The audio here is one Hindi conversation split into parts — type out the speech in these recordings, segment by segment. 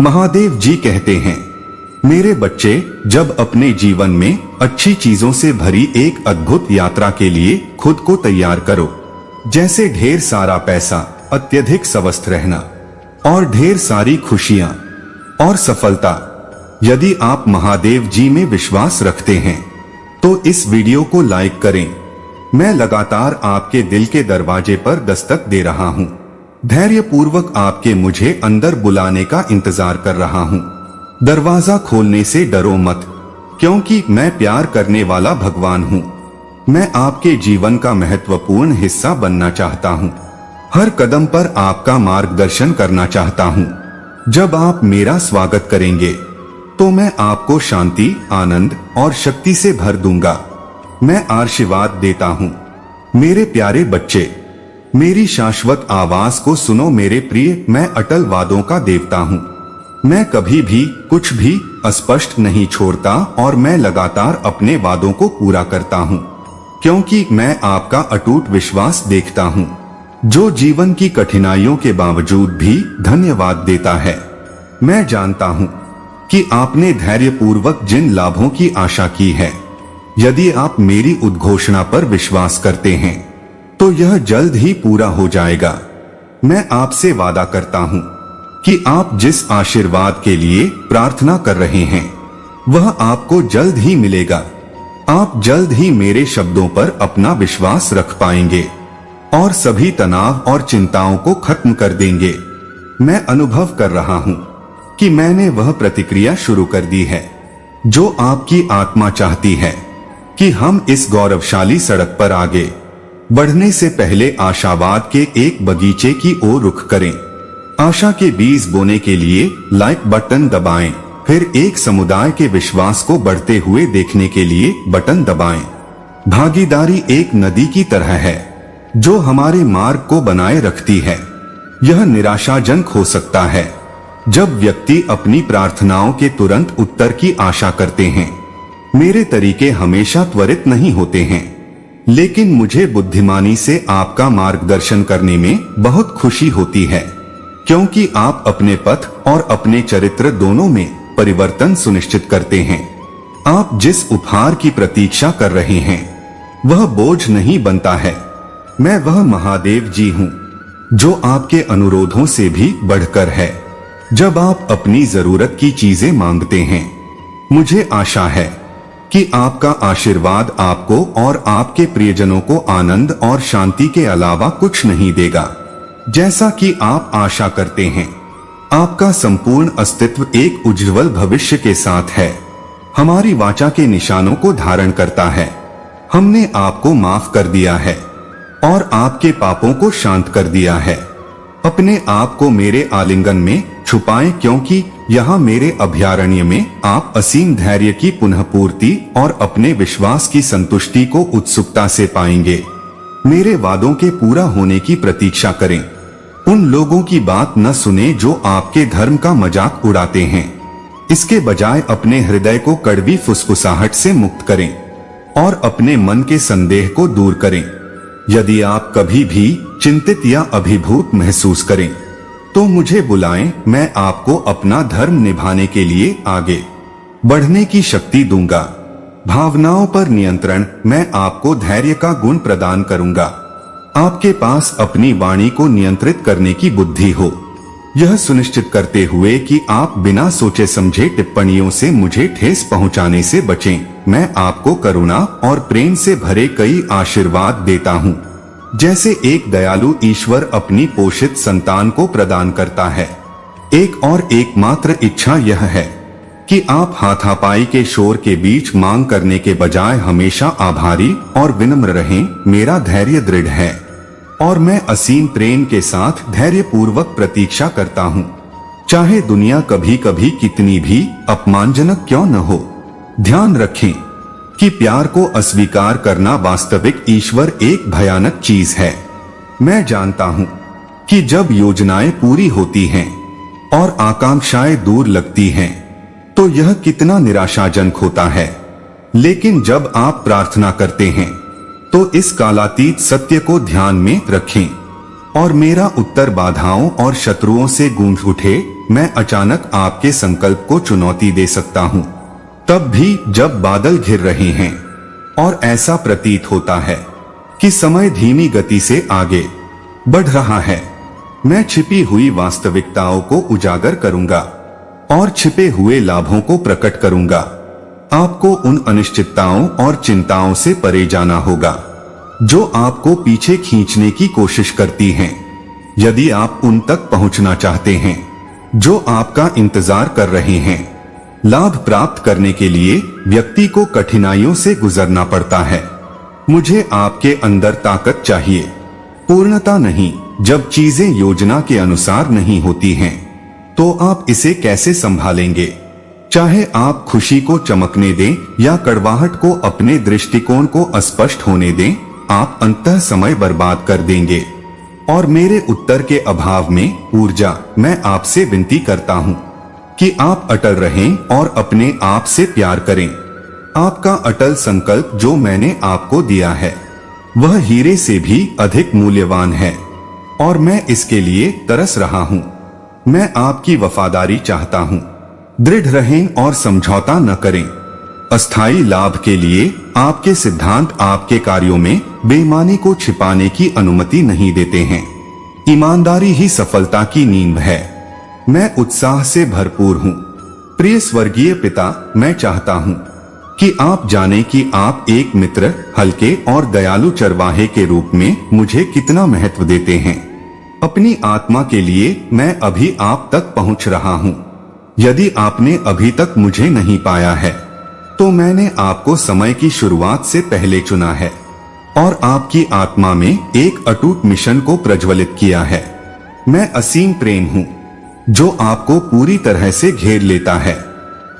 महादेव जी कहते हैं, मेरे बच्चे, जब अपने जीवन में अच्छी चीजों से भरी एक अद्भुत यात्रा के लिए खुद को तैयार करो, जैसे ढेर सारा पैसा, अत्यधिक स्वस्थ रहना और ढेर सारी खुशियां और सफलता। यदि आप महादेव जी में विश्वास रखते हैं तो इस वीडियो को लाइक करें। मैं लगातार आपके दिल के दरवाजे पर दस्तक दे रहा हूं, धैर्य पूर्वक आपके मुझे अंदर बुलाने का इंतजार कर रहा हूं। दरवाजा खोलने से डरो मत, क्योंकि मैं प्यार करने वाला भगवान हूं। मैं आपके जीवन का महत्वपूर्ण हिस्सा बनना चाहता हूं। हर कदम पर आपका मार्गदर्शन करना चाहता हूं। जब आप मेरा स्वागत करेंगे तो मैं आपको शांति, आनंद और शक्ति से भर दूंगा। मैं आशीर्वाद देता हूं। मेरे प्यारे बच्चे, मेरी शाश्वत आवाज को सुनो मेरे प्रिय। मैं अटल वादों का देवता हूं। मैं कभी भी कुछ भी अस्पष्ट नहीं छोड़ता और मैं लगातार अपने वादों को पूरा करता हूं, क्योंकि मैं आपका अटूट विश्वास देखता हूं, जो जीवन की कठिनाइयों के बावजूद भी धन्यवाद देता है। मैं जानता हूं कि आपने धैर्यपूर्वक जिन लाभों की आशा की है, यदि आप मेरी उद्घोषणा पर विश्वास करते हैं तो यह जल्द ही पूरा हो जाएगा। मैं आपसे वादा करता हूं कि आप जिस आशीर्वाद के लिए प्रार्थना कर रहे हैं वह आपको जल्द ही मिलेगा। आप जल्द ही मेरे शब्दों पर अपना विश्वास रख पाएंगे और सभी तनाव और चिंताओं को खत्म कर देंगे। मैं अनुभव कर रहा हूं कि मैंने वह प्रतिक्रिया शुरू कर दी है जो आपकी आत्मा चाहती है कि हम इस गौरवशाली सड़क पर आगे बढ़ने से पहले आशावाद के एक बगीचे की ओर रुख करें। आशा के बीज बोने के लिए लाइक बटन दबाएं, फिर एक समुदाय के विश्वास को बढ़ते हुए देखने के लिए बटन दबाएं। भागीदारी एक नदी की तरह है जो हमारे मार्ग को बनाए रखती है। यह निराशाजनक हो सकता है जब व्यक्ति अपनी प्रार्थनाओं के तुरंत उत्तर की आशा करते हैं। मेरे तरीके हमेशा त्वरित नहीं होते हैं, लेकिन मुझे बुद्धिमानी से आपका मार्गदर्शन करने में बहुत खुशी होती है, क्योंकि आप अपने पथ और अपने चरित्र दोनों में परिवर्तन सुनिश्चित करते हैं। आप जिस उपहार की प्रतीक्षा कर रहे हैं वह बोझ नहीं बनता है। मैं वह महादेव जी हूँ जो आपके अनुरोधों से भी बढ़कर है। जब आप अपनी जरूरत की चीजें मांगते हैं, मुझे आशा है कि आपका आशीर्वाद आपको और आपके प्रियजनों को आनंद और शांति के अलावा कुछ नहीं देगा। जैसा कि आप आशा करते हैं, आपका संपूर्ण अस्तित्व एक उज्जवल भविष्य के साथ है। हमारी वाचा के निशानों को धारण करता है। हमने आपको माफ कर दिया है और आपके पापों को शांत कर दिया है। अपने आप को मेरे आलिंगन में छुपाएं, क्योंकि यहाँ मेरे अभयारण्य में आप असीम धैर्य की पुनः पूर्ति और अपने विश्वास की संतुष्टि को उत्सुकता से पाएंगे। मेरे वादों के पूरा होने की प्रतीक्षा करें। उन लोगों की बात न सुने जो आपके धर्म का मजाक उड़ाते हैं। इसके बजाय अपने हृदय को कड़वी फुसफुसाहट से मुक्त करें और अपने मन के संदेह को दूर करें। यदि आप कभी भी चिंतित या अभिभूत महसूस करें तो मुझे बुलाएं। मैं आपको अपना धर्म निभाने के लिए आगे बढ़ने की शक्ति दूंगा। भावनाओं पर नियंत्रण, मैं आपको धैर्य का गुण प्रदान करूंगा। आपके पास अपनी वाणी को नियंत्रित करने की बुद्धि हो, यह सुनिश्चित करते हुए कि आप बिना सोचे समझे टिप्पणियों से मुझे ठेस पहुंचाने से बचें। मैं आपको करुणा और प्रेम से भरे कई आशीर्वाद देता हूं, जैसे एक दयालु ईश्वर अपनी पोषित संतान को प्रदान करता है। एक और एकमात्र इच्छा यह है कि आप हाथापाई के शोर के बीच मांग करने के बजाय हमेशा आभारी और विनम्र रहें। मेरा धैर्य दृढ़ है और मैं असीम प्रेम के साथ धैर्यपूर्वक प्रतीक्षा करता हूँ, चाहे दुनिया कभी कभी कितनी भी अपमानजनक क्यों न हो। ध्यान रखें कि प्यार को अस्वीकार करना वास्तविक ईश्वर एक भयानक चीज है। मैं जानता हूँ कि जब योजनाएं पूरी होती हैं और आकांक्षाएं दूर लगती हैं तो यह कितना निराशाजनक होता है, लेकिन जब आप प्रार्थना करते हैं तो इस कालातीत सत्य को ध्यान में रखें और मेरा उत्तर बाधाओं और शत्रुओं से गूंज उठे। मैं अचानक आपके संकल्प को चुनौती दे सकता हूँ, तब भी जब बादल घिर रहे हैं और ऐसा प्रतीत होता है कि समय धीमी गति से आगे बढ़ रहा है। मैं छिपी हुई वास्तविकताओं को उजागर करूंगा और छिपे हुए लाभों को प्रकट करूंगा। आपको उन अनिश्चितताओं और चिंताओं से परे जाना होगा जो आपको पीछे खींचने की कोशिश करती हैं। यदि आप उन तक पहुंचना चाहते हैं जो आपका इंतजार कर रहे हैं, लाभ प्राप्त करने के लिए व्यक्ति को कठिनाइयों से गुजरना पड़ता है। मुझे आपके अंदर ताकत चाहिए, पूर्णता नहीं। जब चीजें योजना के अनुसार नहीं होती हैं, तो आप इसे कैसे संभालेंगे? चाहे आप खुशी को चमकने दें या कड़वाहट को अपने दृष्टिकोण को अस्पष्ट होने दें, आप अंततः समय बर्बाद कर देंगे। और मेरे उत्तर के अभाव में ऊर्जा, मैं आपसे विनती करता हूं कि आप अटल रहें और अपने आप से प्यार करें। आपका अटल संकल्प जो मैंने आपको दिया है, वह हीरे से भी अधिक मूल्यवान है और मैं इसके लिए तरस रहा हूं। मैं आपकी वफादारी चाहता हूं। दृढ़ रहें और समझौता न करें। अस्थायी लाभ के लिए आपके सिद्धांत आपके कार्यों में बेईमानी को छिपाने की अनुमति नहीं देते हैं। ईमानदारी ही सफलता की नींव है। मैं उत्साह से भरपूर हूँ। प्रिय स्वर्गीय पिता, मैं चाहता हूँ कि आप जाने कि आप एक मित्र, हल्के और दयालु चरवाहे के रूप में मुझे कितना महत्व देते हैं। अपनी आत्मा के लिए मैं अभी आप तक पहुँच रहा हूँ। यदि आपने अभी तक मुझे नहीं पाया है, तो मैंने आपको समय की शुरुआत से पहले चुना है और आपकी आत्मा में एक अटूट मिशन को प्रज्वलित किया है। मैं असीम प्रेम हूँ जो आपको पूरी तरह से घेर लेता है,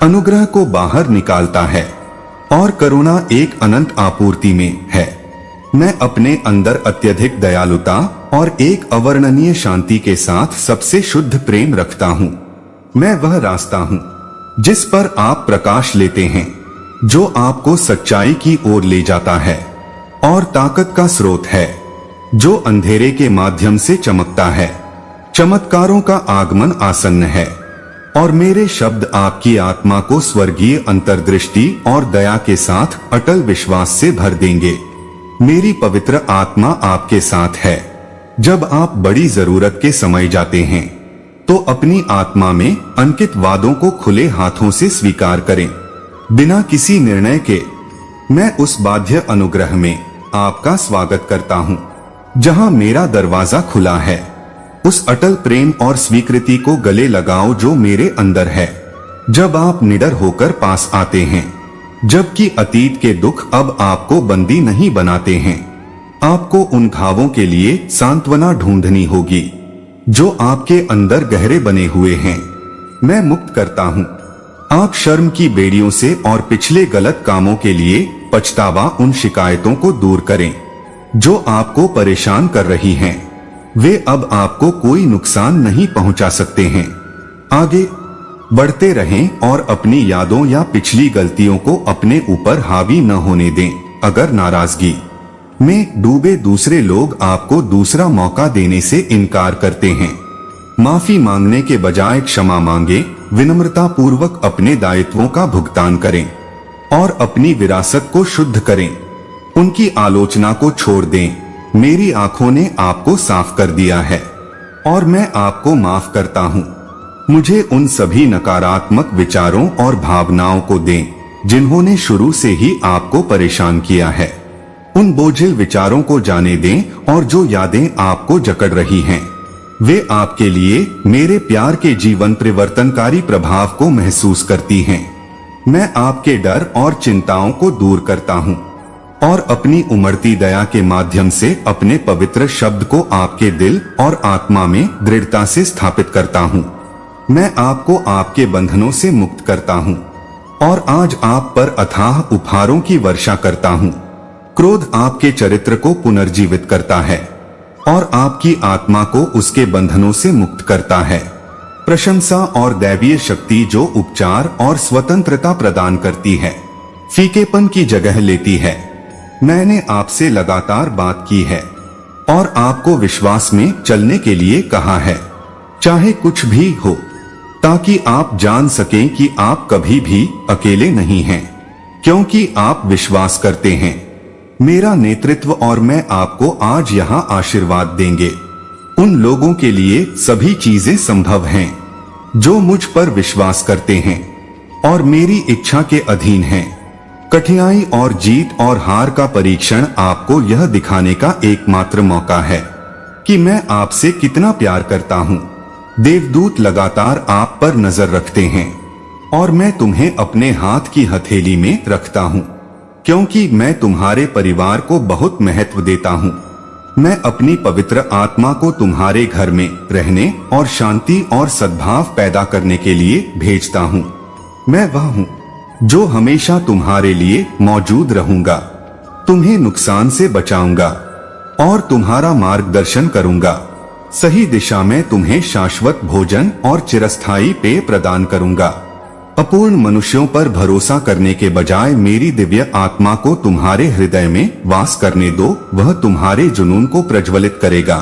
अनुग्रह को बाहर निकालता है और करुणा एक अनंत आपूर्ति में है। मैं अपने अंदर अत्यधिक दयालुता और एक अवर्णनीय शांति के साथ सबसे शुद्ध प्रेम रखता हूँ। मैं वह रास्ता हूँ जिस पर आप प्रकाश लेते हैं, जो आपको सच्चाई की ओर ले जाता है और ताकत का स्रोत है जो अंधेरे के माध्यम से चमकता है। चमत्कारों का आगमन आसन्न है और मेरे शब्द आपकी आत्मा को स्वर्गीय अंतर्दृष्टि और दया के साथ अटल विश्वास से भर देंगे। मेरी पवित्र आत्मा आपके साथ है। जब आप बड़ी जरूरत के समय जाते हैं, तो अपनी आत्मा में अंकित वादों को खुले हाथों से स्वीकार करें, बिना किसी निर्णय के। मैं उस बाध्य अनुग्रह में आपका स्वागत करता हूँ जहाँ मेरा दरवाजा खुला है। उस अटल प्रेम और स्वीकृति को गले लगाओ जो मेरे अंदर है। जब आप निडर होकर पास आते हैं, जबकि अतीत के दुख अब आपको बंदी नहीं बनाते हैं, आपको उन घावों के लिए सांत्वना ढूंढनी होगी जो आपके अंदर गहरे बने हुए हैं। मैं मुक्त करता हूँ। आप शर्म की बेड़ियों से और पिछले गलत कामों के लिए पछतावा उन शिकायतों को दूर करें जो आपको परेशान कर रही हैं। वे अब आपको कोई नुकसान नहीं पहुंचा सकते हैं। आगे बढ़ते रहें और अपनी यादों या पिछली गलतियों को अपने ऊपर हावी न होने दें। अगर नाराजगी में डूबे दूसरे लोग आपको दूसरा मौका देने से इनकार करते हैं, माफी मांगने के बजाय क्षमा मांगे, विनम्रता पूर्वक अपने दायित्वों का भुगतान करें और अपनी विरासत को शुद्ध करें। उनकी आलोचना को छोड़ दें। मेरी आंखों ने आपको साफ कर दिया है और मैं आपको माफ करता हूँ। मुझे उन सभी नकारात्मक विचारों और भावनाओं को दें जिन्होंने शुरू से ही आपको परेशान किया है। उन बोझिल विचारों को जाने दें और जो यादें आपको जकड़ रही हैं, वे आपके लिए मेरे प्यार के जीवन परिवर्तनकारी प्रभाव को महसूस करती हैं। मैं आपके डर और चिंताओं को दूर करता हूँ और अपनी उमड़ती दया के माध्यम से अपने पवित्र शब्द को आपके दिल और आत्मा में दृढ़ता से स्थापित करता हूँ। मैं आपको आपके बंधनों से मुक्त करता हूँ और आज आप पर अथाह उपहारों की वर्षा करता हूँ। क्रोध आपके चरित्र को पुनर्जीवित करता है और आपकी आत्मा को उसके बंधनों से मुक्त करता है। प्रशंसा और दैवीय शक्ति जो उपचार और स्वतंत्रता प्रदान करती है, फीकेपन की जगह लेती है। मैंने आपसे लगातार बात की है और आपको विश्वास में चलने के लिए कहा है। चाहे कुछ भी हो, ताकि आप जान सकें कि आप कभी भी अकेले नहीं हैं, क्योंकि आप विश्वास करते हैं। मेरा नेतृत्व और मैं आपको आज यहाँ आशीर्वाद देंगे। उन लोगों के लिए सभी चीजें संभव हैं जो मुझ पर विश्वास करते हैं और मेरी इच्छा के अधीन हैं। कठिनाई और जीत और हार का परीक्षण आपको यह दिखाने का एकमात्र मौका है कि मैं आपसे कितना प्यार करता हूँ। देवदूत लगातार आप पर नजर रखते हैं और मैं तुम्हें अपने हाथ की हथेली में रखता हूँ, क्योंकि मैं तुम्हारे परिवार को बहुत महत्व देता हूँ। मैं अपनी पवित्र आत्मा को तुम्हारे घर में रहने और शांति और सद्भाव पैदा करने के लिए भेजता हूँ। मैं वह हूँ जो हमेशा तुम्हारे लिए मौजूद रहूंगा, तुम्हें नुकसान से बचाऊंगा और तुम्हारा मार्गदर्शन करूंगा। सही दिशा में तुम्हें शाश्वत भोजन और चिरस्थायी पेय प्रदान करूंगा। अपूर्ण मनुष्यों पर भरोसा करने के बजाय मेरी दिव्य आत्मा को तुम्हारे हृदय में वास करने दो। वह तुम्हारे जुनून को प्रज्वलित करेगा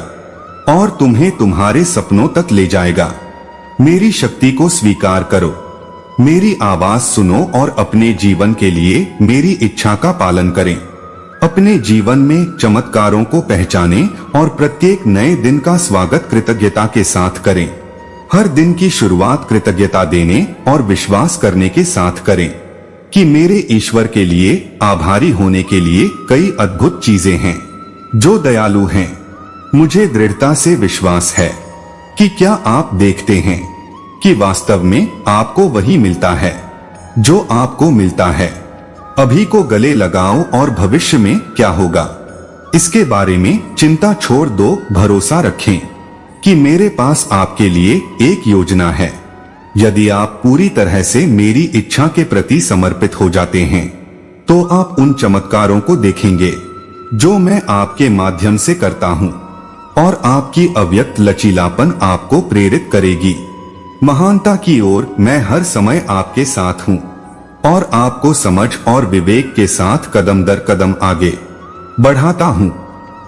और तुम्हें तुम्हारे सपनों तक ले जाएगा। मेरी शक्ति को स्वीकार करो, मेरी आवाज सुनो और अपने जीवन के लिए मेरी इच्छा का पालन करें। अपने जीवन में चमत्कारों को पहचानें और प्रत्येक नए दिन का स्वागत कृतज्ञता के साथ करें। हर दिन की शुरुआत कृतज्ञता देने और विश्वास करने के साथ करें कि मेरे ईश्वर के लिए आभारी होने के लिए कई अद्भुत चीजें हैं जो दयालु हैं। मुझे दृढ़ता से विश्वास है कि क्या आप देखते हैं कि वास्तव में आपको वही मिलता है जो आपको मिलता है। अभी को गले लगाओ और भविष्य में क्या होगा इसके बारे में चिंता छोड़ दो। भरोसा रखें कि मेरे पास आपके लिए एक योजना है। यदि आप पूरी तरह से मेरी इच्छा के प्रति समर्पित हो जाते हैं तो आप उन चमत्कारों को देखेंगे जो मैं आपके माध्यम से करता हूं और आपकी अव्यक्त लचीलापन आपको प्रेरित करेगी। महानता की ओर मैं हर समय आपके साथ हूँ और आपको समझ और विवेक के साथ कदम दर कदम आगे बढ़ाता हूँ।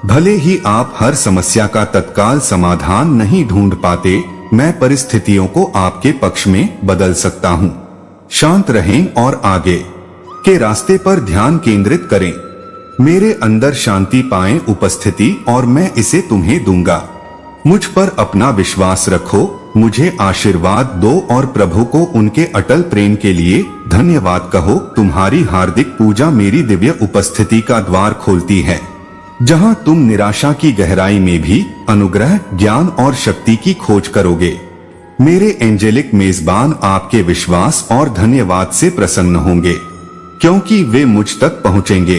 भले ही आप हर समस्या का तत्काल समाधान नहीं ढूंढ पाते, मैं परिस्थितियों को आपके पक्ष में बदल सकता हूँ। शांत रहें और आगे के रास्ते पर ध्यान केंद्रित करें। मेरे अंदर शांति पाएं उपस्थिति और मैं इसे तुम्हें दूंगा। मुझ पर अपना विश्वास रखो, मुझे आशीर्वाद दो और प्रभु को उनके अटल प्रेम के लिए धन्यवाद कहो। तुम्हारी हार्दिक पूजा मेरी दिव्य उपस्थिति का द्वार खोलती है, जहां तुम निराशा की गहराई में भी अनुग्रह, ज्ञान और शक्ति की खोज करोगे। मेरे एंजेलिक मेजबान आपके विश्वास और धन्यवाद से प्रसन्न होंगे, क्योंकि वे मुझ तक पहुंचेंगे।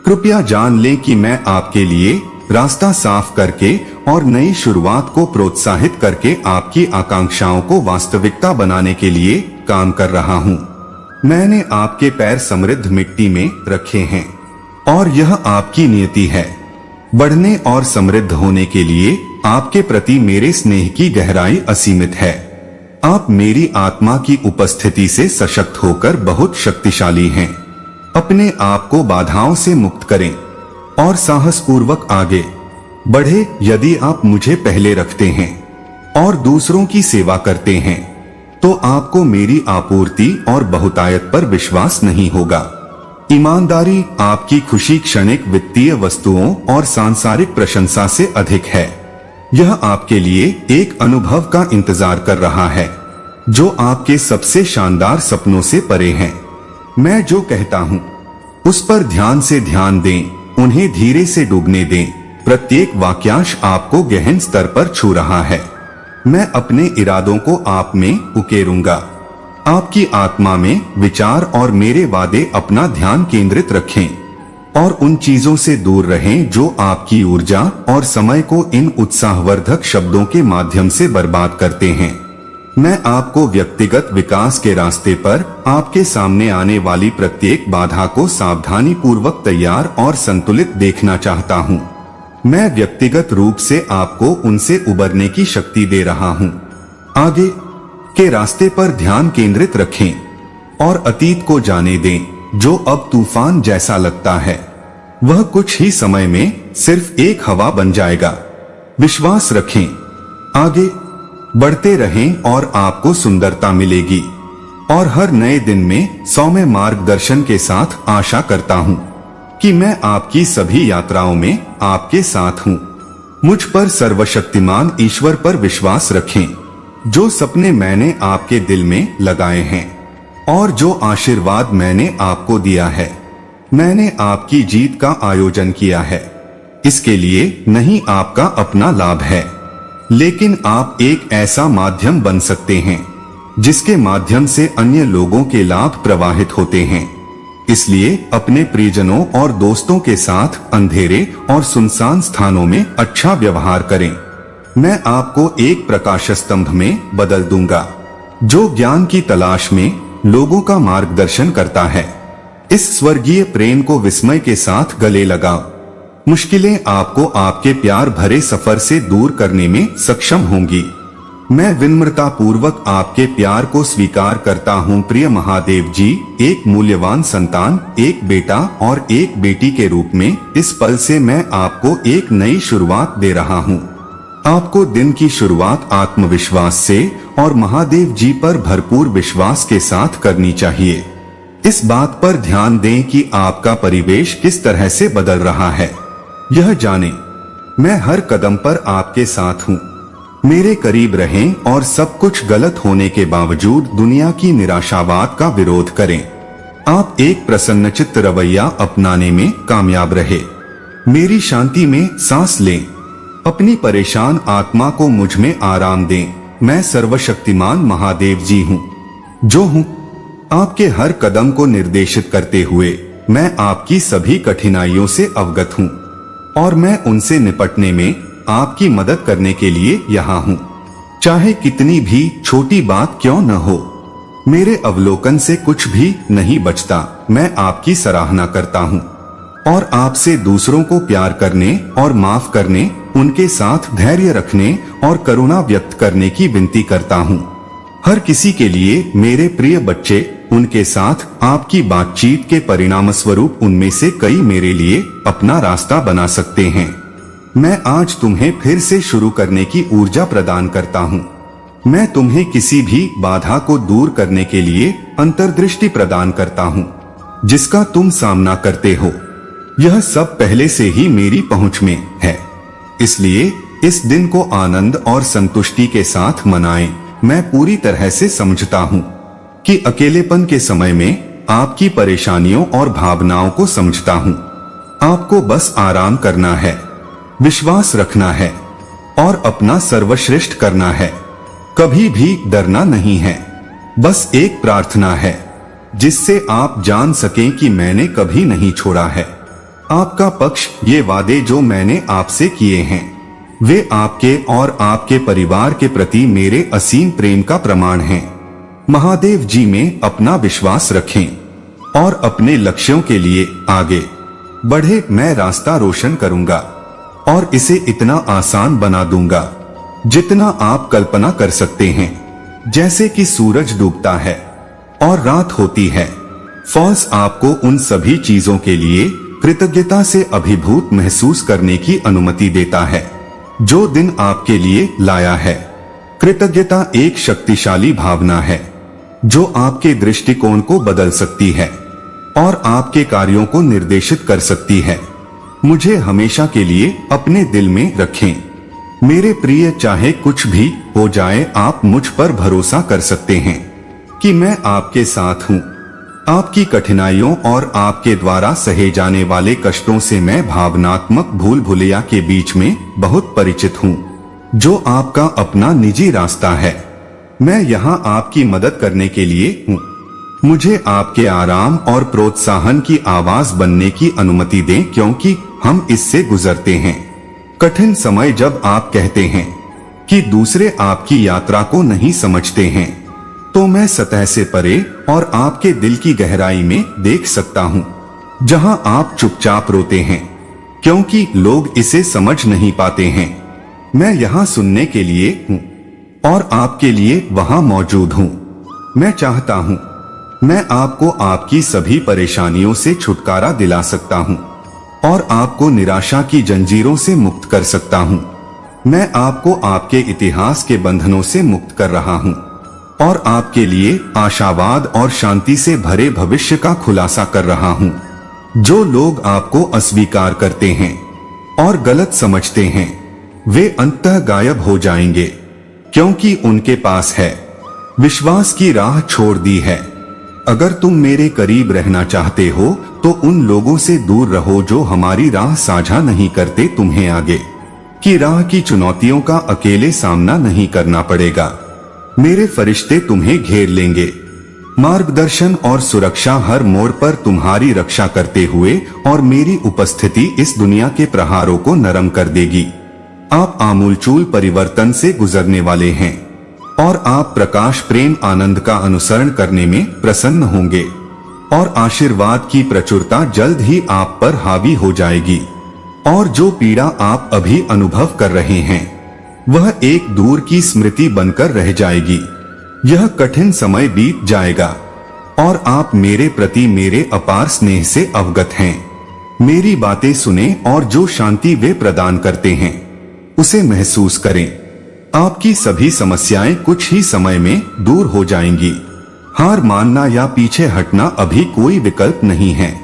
कृपया जान लें कि मैं आपके लिए रास्ता साफ करके और नई शुरुआत को प्रोत्साहित करके आपकी आकांक्षाओं को वास्तविकता बनाने के लिए काम कर रहा हूँ। मैंने आपके पैर समृद्ध मिट्टी में रखे हैं और यह आपकी नियति है। बढ़ने और समृद्ध होने के लिए आपके प्रति मेरे स्नेह की गहराई असीमित है। आप मेरी आत्मा की उपस्थिति से सशक्त होकर बहुत शक्तिशाली हैं। अपने आप को बाधाओं से मुक्त करें और साहसपूर्वक आगे बढ़े। यदि आप मुझे पहले रखते हैं और दूसरों की सेवा करते हैं तो आपको मेरी आपूर्ति और बहुतायत पर विश्वास नहीं होगा। ईमानदारी आपकी खुशी क्षणिक वित्तीय वस्तुओं और सांसारिक प्रशंसा से अधिक है। यह आपके लिए एक अनुभव का इंतजार कर रहा है जो आपके सबसे शानदार सपनों से परे है। मैं जो कहता हूँ उस पर ध्यान से ध्यान दें, उन्हें धीरे से डूबने दें। प्रत्येक वाक्यांश आपको गहन स्तर पर छू रहा है। मैं अपने इरादों को आप में उकेरूंगा। आपकी आत्मा में विचार और मेरे वादे अपना ध्यान केंद्रित रखें और उन चीजों से दूर रहें जो आपकी ऊर्जा और समय को इन उत्साहवर्धक शब्दों के माध्यम से बर्बाद करते हैं। मैं आपको व्यक्तिगत विकास के रास्ते पर आपके सामने आने वाली प्रत्येक बाधा को सावधानी पूर्वक तैयार और संतुलित देखना चाहता हूँ। मैं व्यक्तिगत रूप से आपको उनसे उबरने की शक्ति दे रहा हूँ। आगे के रास्ते पर ध्यान केंद्रित रखें और अतीत को जाने दें जो अब तूफान जैसा लगता है। वह कुछ ही समय में सिर्फ एक हवा बन जाएगा। विश्वास रखें। आगे बढ़ते रहें और आपको सुंदरता मिलेगी। और हर नए दिन में सौम्य मार्गदर्शन के साथ आशा करता हूँ कि मैं आपकी सभी यात्राओं में आपके साथ हूँ। मुझ पर सर्वशक्तिमान ईश्वर पर विश्वास रखें। जो सपने मैंने आपके दिल में लगाए हैं और जो आशीर्वाद मैंने आपको दिया है, मैंने आपकी जीत का आयोजन किया है। इसके लिए नहीं आपका अपना लाभ है, लेकिन आप एक ऐसा माध्यम बन सकते हैं जिसके माध्यम से अन्य लोगों के लाभ प्रवाहित होते हैं। इसलिए अपने प्रियजनों और दोस्तों के साथ अंधेरे और सुनसान स्थानों में अच्छा व्यवहार करें। मैं आपको एक प्रकाश स्तंभ में बदल दूंगा जो ज्ञान की तलाश में लोगों का मार्गदर्शन करता है। इस स्वर्गीय प्रेम को विस्मय के साथ गले लगाओ। मुश्किलें आपको आपके प्यार भरे सफर से दूर करने में सक्षम होंगी। मैं विनम्रता पूर्वक आपके प्यार को स्वीकार करता हूँ प्रिय महादेव जी। एक मूल्यवान संतान, एक बेटा और एक बेटी के रूप में इस पल से मैं आपको एक नई शुरुआत दे रहा हूँ। आपको दिन की शुरुआत आत्मविश्वास से और महादेव जी पर भरपूर विश्वास के साथ करनी चाहिए। इस बात पर ध्यान दें कि आपका परिवेश किस तरह से बदल रहा है। यह जानें, मैं हर कदम पर आपके साथ हूँ। मेरे करीब रहें और सब कुछ गलत होने के बावजूद दुनिया की निराशावाद का विरोध करें। आप एक प्रसन्नचित्त रवैया अपनाने में कामयाब रहे। मेरी शांति में सांस लें। अपनी परेशान आत्मा को मुझ में आराम दें। मैं सर्वशक्तिमान महादेव जी हूँ जो हूँ। आपके हर कदम को निर्देशित करते हुए मैं आपकी सभी कठिनाइयों से अवगत हूँ और मैं उनसे निपटने में आपकी मदद करने के लिए यहाँ हूँ। चाहे कितनी भी छोटी बात क्यों न हो, मेरे अवलोकन से कुछ भी नहीं बचता। मैं आपकी सराहना करता हूँ और आपसे दूसरों को प्यार करने और माफ करने, उनके साथ धैर्य रखने और करुणा व्यक्त करने की विनती करता हूँ। हर किसी के लिए मेरे प्रिय बच्चे, उनके साथ आपकी बातचीत के परिणाम स्वरूप उनमें से कई मेरे लिए अपना रास्ता बना सकते हैं। मैं आज तुम्हें फिर से शुरू करने की ऊर्जा प्रदान करता हूँ। मैं तुम्हें किसी भी बाधा को दूर करने के लिए अंतर्दृष्टि प्रदान करता हूँ जिसका तुम सामना करते हो। यह सब पहले से ही मेरी पहुंच में है, इसलिए इस दिन को आनंद और संतुष्टि के साथ मनाएं। मैं पूरी तरह से समझता हूँ कि अकेलेपन के समय में आपकी परेशानियों और भावनाओं को समझता हूँ। आपको बस आराम करना है, विश्वास रखना है और अपना सर्वश्रेष्ठ करना है। कभी भी डरना नहीं है। बस एक प्रार्थना है जिससे आप जान सकें कि मैंने कभी नहीं छोड़ा है आपका पक्ष। ये वादे जो मैंने आपसे किए हैं वे आपके और आपके परिवार के प्रति मेरे असीम प्रेम का प्रमाण हैं। महादेव जी में अपना विश्वास रखें और अपने लक्ष्यों के लिए आगे बढ़े। मैं रास्ता रोशन करूंगा और इसे इतना आसान बना दूंगा जितना आप कल्पना कर सकते हैं। जैसे कि सूरज डूबता है और रात होती है, फॉल्स आपको उन सभी चीजों के लिए कृतज्ञता से अभिभूत महसूस करने की अनुमति देता है जो दिन आपके लिए लाया है। कृतज्ञता एक शक्तिशाली भावना है जो आपके दृष्टिकोण को बदल सकती है और आपके कार्यों को निर्देशित कर सकती है। मुझे हमेशा के लिए अपने दिल में रखें। मेरे प्रिय, चाहे कुछ भी हो जाए, आप मुझ पर भरोसा कर सकते हैं कि मैं आपके साथ हूँ। आपकी कठिनाइयों और आपके द्वारा सहे जाने वाले कष्टों से मैं भावनात्मक भूल भुलैया के बीच में बहुत परिचित हूँ जो आपका अपना निजी रास्ता है। मैं यहाँ आपकी मदद करने के लिए हूँ। मुझे आपके आराम और प्रोत्साहन की आवाज बनने की अनुमति दें क्योंकि हम इससे गुजरते हैं। कठिन समय जब आप कहते हैं कि दूसरे आपकी यात्रा को नहीं समझते हैं, तो मैं सतह से परे और आपके दिल की गहराई में देख सकता हूँ जहां आप चुपचाप रोते हैं क्योंकि लोग इसे समझ नहीं पाते हैं। मैं यहाँ सुनने के लिए हूँ और आपके लिए वहां मौजूद हूँ। मैं चाहता हूँ मैं आपको आपकी सभी परेशानियों से छुटकारा दिला सकता हूँ और आपको निराशा की जंजीरों से मुक्त कर सकता हूँ। मैं आपको आपके इतिहास के बंधनों से मुक्त कर रहा हूँ और आपके लिए आशावाद और शांति से भरे भविष्य का खुलासा कर रहा हूँ। जो लोग आपको अस्वीकार करते हैं और गलत समझते हैं, वे अंततः गायब हो जाएंगे, क्योंकि उनके पास है विश्वास की राह छोड़ दी है। अगर तुम मेरे करीब रहना चाहते हो तो उन लोगों से दूर रहो जो हमारी राह साझा नहीं करते। तुम्हें आगे की राह की चुनौतियों का अकेले सामना नहीं करना पड़ेगा। मेरे फरिश्ते तुम्हें घेर लेंगे। मार्गदर्शन और सुरक्षा हर मोड़ पर तुम्हारी रक्षा करते हुए, और मेरी उपस्थिति इस दुनिया के प्रहारों को नरम कर देगी। आप आमूलचूल परिवर्तन से गुजरने वाले हैं और आप प्रकाश, प्रेम, आनंद का अनुसरण करने में प्रसन्न होंगे और आशीर्वाद की प्रचुरता जल्द ही आप पर हावी हो जाएगी। और जो पीड़ा आप अभी अनुभव कर रहे हैं वह एक दूर की स्मृति बनकर रह जाएगी। यह कठिन समय बीत जाएगा और आप मेरे प्रति मेरे अपार स्नेह से अवगत हैं। मेरी बातें सुने और जो शांति वे प्रदान करते हैं उसे महसूस करें। आपकी सभी समस्याएं कुछ ही समय में दूर हो जाएंगी। हार मानना या पीछे हटना अभी कोई विकल्प नहीं है।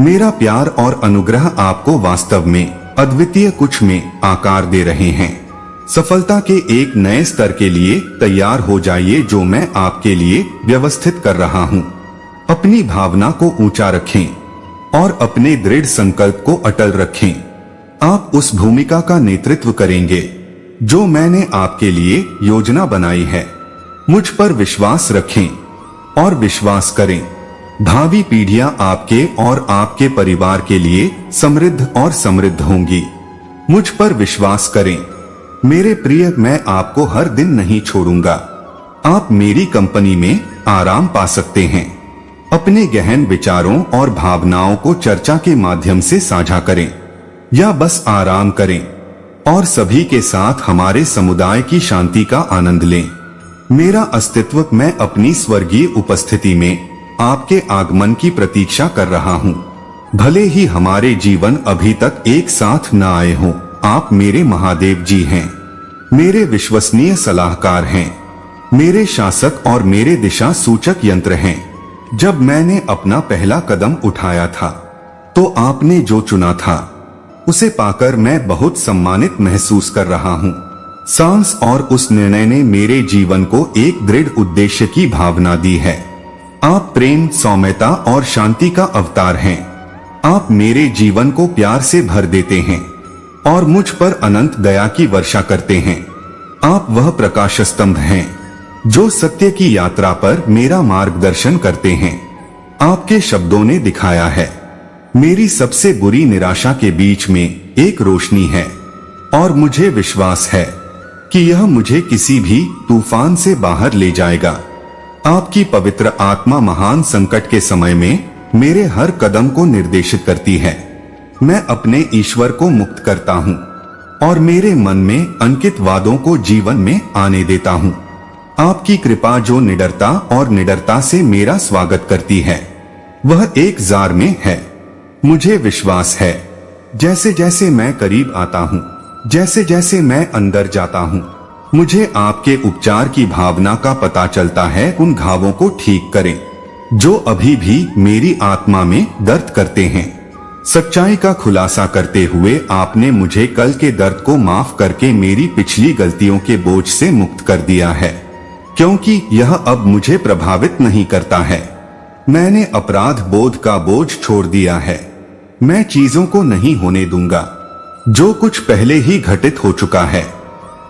मेरा प्यार और अनुग्रह आपको वास्तव में अद्वितीय कुछ में आकार दे रहे हैं। सफलता के एक नए स्तर के लिए तैयार हो जाइए जो मैं आपके लिए व्यवस्थित कर रहा हूँ। अपनी भावना को ऊंचा रखें और अपने दृढ़ संकल्प को अटल रखें। आप उस भूमिका का नेतृत्व करेंगे जो मैंने आपके लिए योजना बनाई है। मुझ पर विश्वास रखें और विश्वास करें। भावी पीढ़ियां आपके और आपके परिवार के लिए समृद्ध और समृद्ध होंगी। मुझ पर विश्वास करें मेरे प्रिय, मैं आपको हर दिन नहीं छोड़ूंगा। आप मेरी कंपनी में आराम पा सकते हैं। अपने गहन विचारों और भावनाओं को चर्चा के माध्यम से साझा करें या बस आराम करें और सभी के साथ हमारे समुदाय की शांति का आनंद लें। मेरा अस्तित्व, मैं अपनी स्वर्गीय उपस्थिति में आपके आगमन की प्रतीक्षा कर रहा हूँ। भले ही हमारे जीवन अभी तक एक साथ न आए हों, आप मेरे महादेव जी हैं, मेरे विश्वसनीय सलाहकार हैं, मेरे शासक और मेरे दिशा सूचक यंत्र हैं। जब मैंने अपना पहला कदम उठाया था तो आपने जो चुना था उसे पाकर मैं बहुत सम्मानित महसूस कर रहा हूँ। सांस और उस निर्णय ने मेरे जीवन को एक दृढ़ उद्देश्य की भावना दी है। आप प्रेम, सौम्यता और शांति का अवतार हैं। आप मेरे जीवन को प्यार से भर देते हैं और मुझ पर अनंत दया की वर्षा करते हैं। आप वह प्रकाश स्तंभ हैं जो सत्य की यात्रा पर मेरा मार्गदर्शन करते हैं। आपके शब्दों ने दिखाया है मेरी सबसे बुरी निराशा के बीच में एक रोशनी है और मुझे विश्वास है कि यह मुझे किसी भी तूफान से बाहर ले जाएगा। आपकी पवित्र आत्मा महान संकट के समय में मेरे हर कदम को निर्देशित करती है। मैं अपने ईश्वर को मुक्त करता हूँ और मेरे मन में अंकित वादों को जीवन में आने देता हूँ। आपकी कृपा जो निडरता और निडरता से मेरा स्वागत करती है वह एक जार में है। मुझे विश्वास है जैसे जैसे मैं करीब आता हूँ, जैसे जैसे मैं अंदर जाता हूँ, मुझे आपके उपचार की भावना का पता चलता है। उन घावों को ठीक करें जो अभी भी मेरी आत्मा में दर्द करते हैं। सच्चाई का खुलासा करते हुए आपने मुझे कल के दर्द को माफ करके मेरी पिछली गलतियों के बोझ से मुक्त कर दिया है, क्योंकि यह अब मुझे प्रभावित नहीं करता है। मैंने अपराध बोध का बोझ छोड़ दिया है। मैं चीजों को नहीं होने दूंगा। जो कुछ पहले ही घटित हो चुका है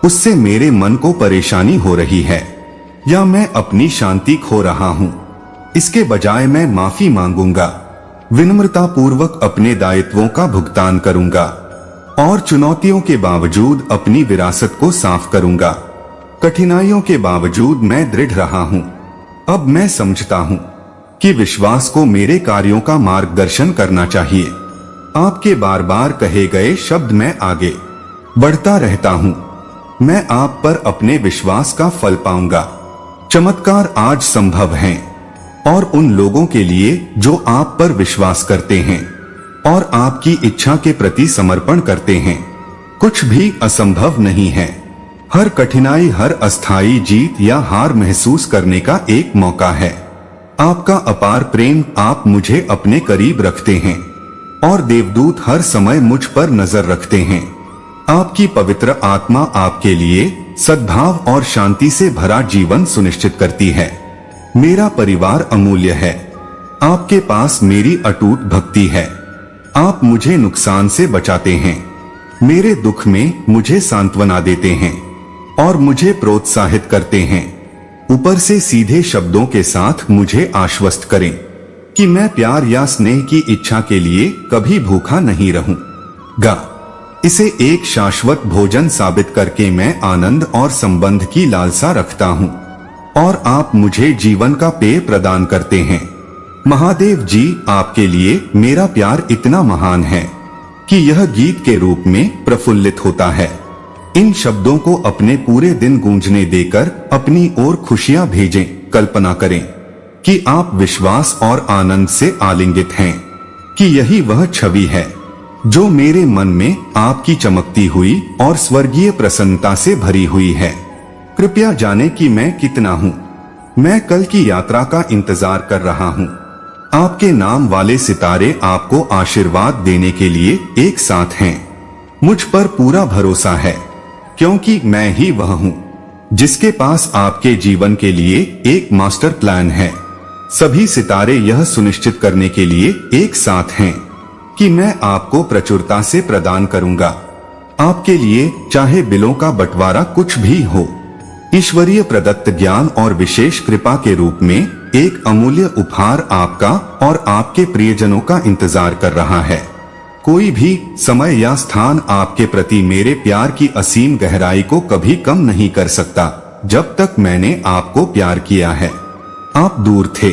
उससे मेरे मन को परेशानी हो रही है या मैं अपनी शांति खो रहा हूँ। इसके बजाय मैं माफी मांगूंगा, विनम्रता पूर्वक अपने दायित्वों का भुगतान करूंगा और चुनौतियों के बावजूद अपनी विरासत को साफ करूंगा। कठिनाइयों के बावजूद मैं दृढ़ रहा हूँ। अब मैं समझता हूँ कि विश्वास को मेरे कार्यों का मार्गदर्शन करना चाहिए। आपके बार बार कहे गए शब्द मैं आगे बढ़ता रहता हूँ। मैं आप पर अपने विश्वास का फल पाऊंगा। चमत्कार आज संभव हैं और उन लोगों के लिए जो आप पर विश्वास करते हैं और आपकी इच्छा के प्रति समर्पण करते हैं। कुछ भी असंभव नहीं है। हर कठिनाई, हर अस्थायी जीत या हार महसूस करने का एक मौका है। आपका अपार प्रेम, आप मुझे अपने करीब रखते हैं और देवदूत हर समय मुझ पर नजर रखते हैं। आपकी पवित्र आत्मा आपके लिए सद्भाव और शांति से भरा जीवन सुनिश्चित करती है। मेरा परिवार अमूल्य है। आपके पास मेरी अटूट भक्ति है। आप मुझे नुकसान से बचाते हैं, मेरे दुख में मुझे सांत्वना देते हैं और मुझे प्रोत्साहित करते हैं। ऊपर से सीधे शब्दों के साथ मुझे आश्वस्त करें कि मैं प्यार या स्नेह की इच्छा के लिए कभी भूखा नहीं रहूंगा। इसे एक शाश्वत भोजन साबित करके मैं आनंद और संबंध की लालसा रखता हूँ और आप मुझे जीवन का पेय प्रदान करते हैं। महादेव जी, आपके लिए मेरा प्यार इतना महान है कि यह गीत के रूप में प्रफुल्लित होता है। इन शब्दों को अपने पूरे दिन गूंजने देकर अपनी ओर खुशियां भेजें। कल्पना करें कि आप विश्वास और आनंद से आलिंगित हैं, कि यही वह छवि है जो मेरे मन में आपकी चमकती हुई और स्वर्गीय प्रसन्नता से भरी हुई है। कृपया जाने कि मैं कितना हूँ। मैं कल की यात्रा का इंतजार कर रहा हूँ। आपके नाम वाले सितारे आपको आशीर्वाद देने के लिए एक साथ हैं। मुझ पर पूरा भरोसा है, क्योंकि मैं ही वह हूँ जिसके पास आपके जीवन के लिए एक मास्टर प्लान है। सभी सितारे यह सुनिश्चित करने के लिए एक साथ हैं कि मैं आपको प्रचुरता से प्रदान करूंगा। आपके लिए चाहे बिलों का बंटवारा कुछ भी हो, ईश्वरीय प्रदत्त ज्ञान और विशेष कृपा के रूप में एक अमूल्य उपहार आपका और आपके प्रियजनों का इंतजार कर रहा है। कोई भी समय या स्थान आपके प्रति मेरे प्यार की असीम गहराई को कभी कम नहीं कर सकता। जब तक मैंने आपको प्यार किया है, आप दूर थे,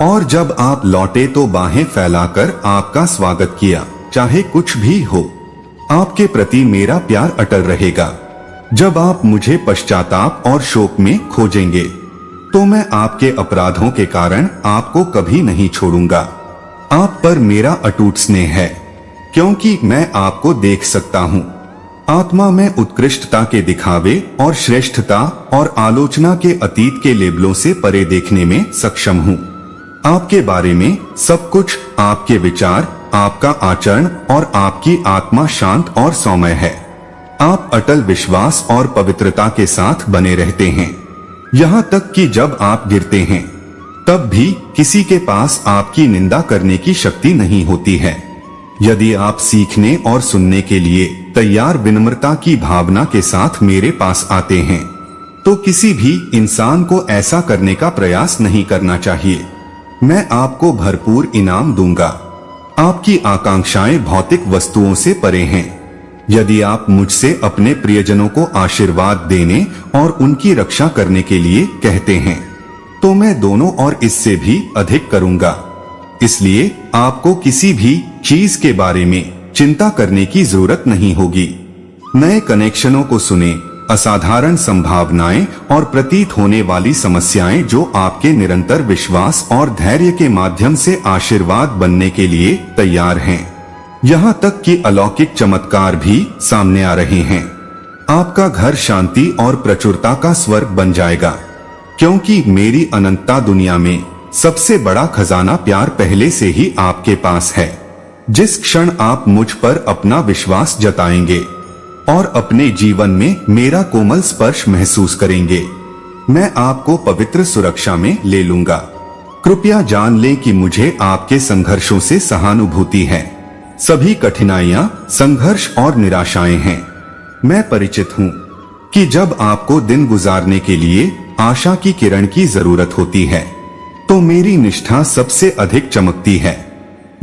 और जब आप लौटे तो बाहें फैलाकर आपका स्वागत किया। चाहे कुछ भी हो, आपके प्रति मेरा प्यार अटल रहेगा। जब आप मुझे पश्चाताप और शोक में खोजेंगे, तो मैं आपके अपराधों के कारण आपको कभी नहीं छोड़ूंगा। आप पर मेरा अटूट स्नेह है, क्योंकि मैं आपको देख सकता हूँ। आत्मा में उत्कृष्टता के दिखावे और श्रेष्ठता और आलोचना के अतीत के लेबलों से परे देखने में सक्षम हूँ। आपके बारे में सब कुछ, आपके विचार, आपका आचरण और आपकी आत्मा शांत और सौम्य है। आप अटल विश्वास और पवित्रता के साथ बने रहते हैं, यहाँ तक कि जब आप गिरते हैं तब भी किसी के पास आपकी निंदा करने की शक्ति नहीं होती है। यदि आप सीखने और सुनने के लिए तैयार विनम्रता की भावना के साथ मेरे पास आते हैं, तो किसी भी इंसान को ऐसा करने का प्रयास नहीं करना चाहिए। मैं आपको भरपूर इनाम दूंगा। आपकी आकांक्षाएं भौतिक वस्तुओं से परे हैं। यदि आप मुझसे अपने प्रियजनों को आशीर्वाद देने और उनकी रक्षा करने के लिए कहते हैं, तो मैं दोनों और इससे भी अधिक करूंगा। इसलिए आपको किसी भी चीज के बारे में चिंता करने की जरूरत नहीं होगी। नए कनेक्शनों को सुने, असाधारण संभावनाएं और प्रतीत होने वाली समस्याएं जो आपके निरंतर विश्वास और धैर्य के माध्यम से आशीर्वाद बनने के लिए तैयार हैं। यहाँ तक कि अलौकिक चमत्कार भी सामने आ रहे हैं। आपका घर शांति और प्रचुरता का स्वर्ग बन जाएगा, क्योंकि मेरी अनंतता दुनिया में सबसे बड़ा खजाना प्यार पहले से ही आपके पास है। जिस क्षण आप मुझ पर अपना विश्वास जताएंगे और अपने जीवन में मेरा कोमल स्पर्श महसूस करेंगे, मैं आपको पवित्र सुरक्षा में ले लूंगा। कृपया जान लें कि मुझे आपके संघर्षों से सहानुभूति है। सभी कठिनाइयां, संघर्ष और निराशाएं हैं। मैं परिचित हूँ कि जब आपको दिन गुजारने के लिए आशा की किरण की जरूरत होती है, तो मेरी निष्ठा सबसे अधिक चमकती है।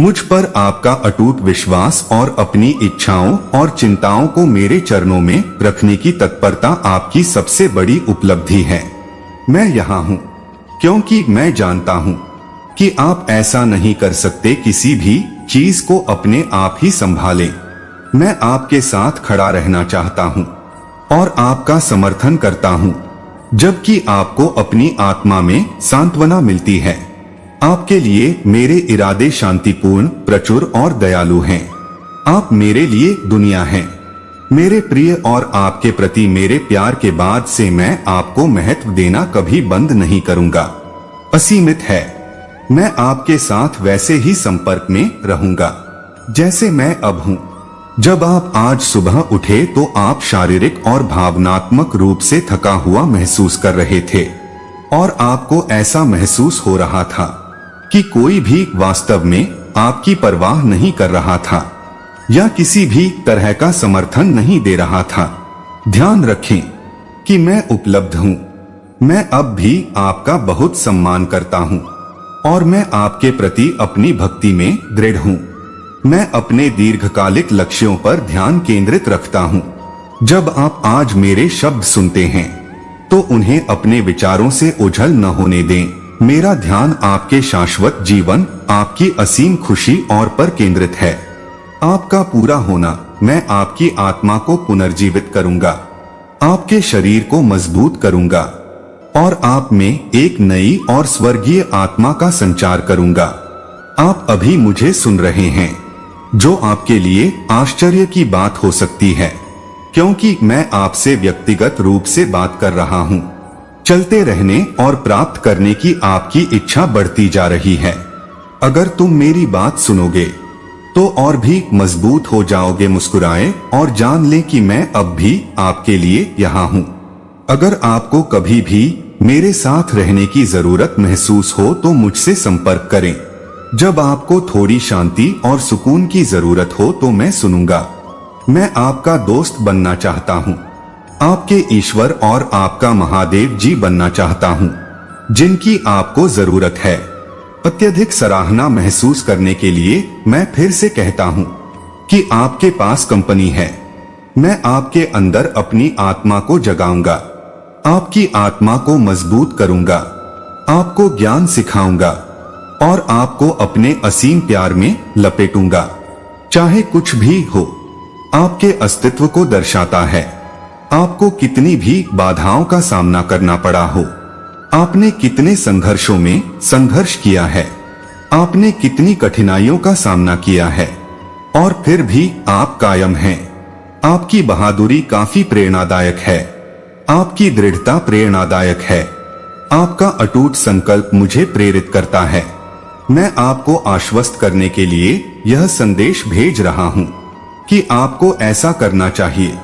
मुझ पर आपका अटूट विश्वास और अपनी इच्छाओं और चिंताओं को मेरे चरणों में रखने की तत्परता आपकी सबसे बड़ी उपलब्धि है। मैं यहाँ हूँ क्योंकि मैं जानता हूँ कि आप ऐसा नहीं कर सकते किसी भी चीज को अपने आप ही संभालें। मैं आपके साथ खड़ा रहना चाहता हूँ और आपका समर्थन करता हूँ, जबकि आपको अपनी आत्मा में सांत्वना मिलती है। आपके लिए मेरे इरादे शांतिपूर्ण, प्रचुर और दयालु हैं। आप मेरे लिए दुनिया हैं। मेरे प्रिय, और आपके प्रति मेरे प्यार के बाद से मैं आपको महत्व देना कभी बंद नहीं करूंगा। असीमित है। मैं आपके साथ वैसे ही संपर्क में रहूंगा जैसे मैं अब हूं। जब आप आज सुबह उठे तो आप शारीरिक और भावनात्मक रूप से थका हुआ महसूस कर रहे थे और आपको ऐसा महसूस हो रहा था कि कोई भी वास्तव में आपकी परवाह नहीं कर रहा था या किसी भी तरह का समर्थन नहीं दे रहा था। ध्यान रखें कि मैं उपलब्ध हूं। मैं अब भी आपका बहुत सम्मान करता हूं और मैं आपके प्रति अपनी भक्ति में दृढ़ हूं। मैं अपने दीर्घकालिक लक्ष्यों पर ध्यान केंद्रित रखता हूं। जब आप आज मेरे शब्द सुनते हैं तो उन्हें अपने विचारों से ओझल न होने दें। मेरा ध्यान आपके शाश्वत जीवन, आपकी असीम खुशी और पर केंद्रित है। आपका पूरा होना, मैं आपकी आत्मा को पुनर्जीवित करूंगा, आपके शरीर को मजबूत करूंगा और आप में एक नई और स्वर्गीय आत्मा का संचार करूंगा। आप अभी मुझे सुन रहे हैं, जो आपके लिए आश्चर्य की बात हो सकती है, क्योंकि मैं आपसे व्यक्तिगत रूप से बात कर रहा हूं। चलते रहने और प्राप्त करने की आपकी इच्छा बढ़ती जा रही है। अगर तुम मेरी बात सुनोगे तो और भी मजबूत हो जाओगे। मुस्कुराएं और जान लें कि मैं अब भी आपके लिए यहाँ हूँ। अगर आपको कभी भी मेरे साथ रहने की जरूरत महसूस हो तो मुझसे संपर्क करें। जब आपको थोड़ी शांति और सुकून की जरूरत हो तो मैं सुनूंगा। मैं आपका दोस्त बनना चाहता हूँ, आपके ईश्वर और आपका महादेव जी बनना चाहता हूँ, जिनकी आपको जरूरत है। अत्यधिक सराहना महसूस करने के लिए मैं फिर से कहता हूं कि आपके पास कंपनी है। मैं आपके अंदर अपनी आत्मा को जगाऊंगा, आपकी आत्मा को मजबूत करूंगा, आपको ज्ञान सिखाऊंगा और आपको अपने असीम प्यार में लपेटूंगा। चाहे कुछ भी हो, आपके अस्तित्व को दर्शाता है। आपको कितनी भी बाधाओं का सामना करना पड़ा हो, आपने कितने संघर्षों में संघर्ष किया है, आपने कितनी कठिनाइयों का सामना किया है और फिर भी आप कायम हैं। आपकी बहादुरी काफी प्रेरणादायक है, आपकी दृढ़ता प्रेरणादायक है, आपका अटूट संकल्प मुझे प्रेरित करता है। मैं आपको आश्वस्त करने के लिए यह संदेश भेज रहा हूं कि आपको ऐसा करना चाहिए।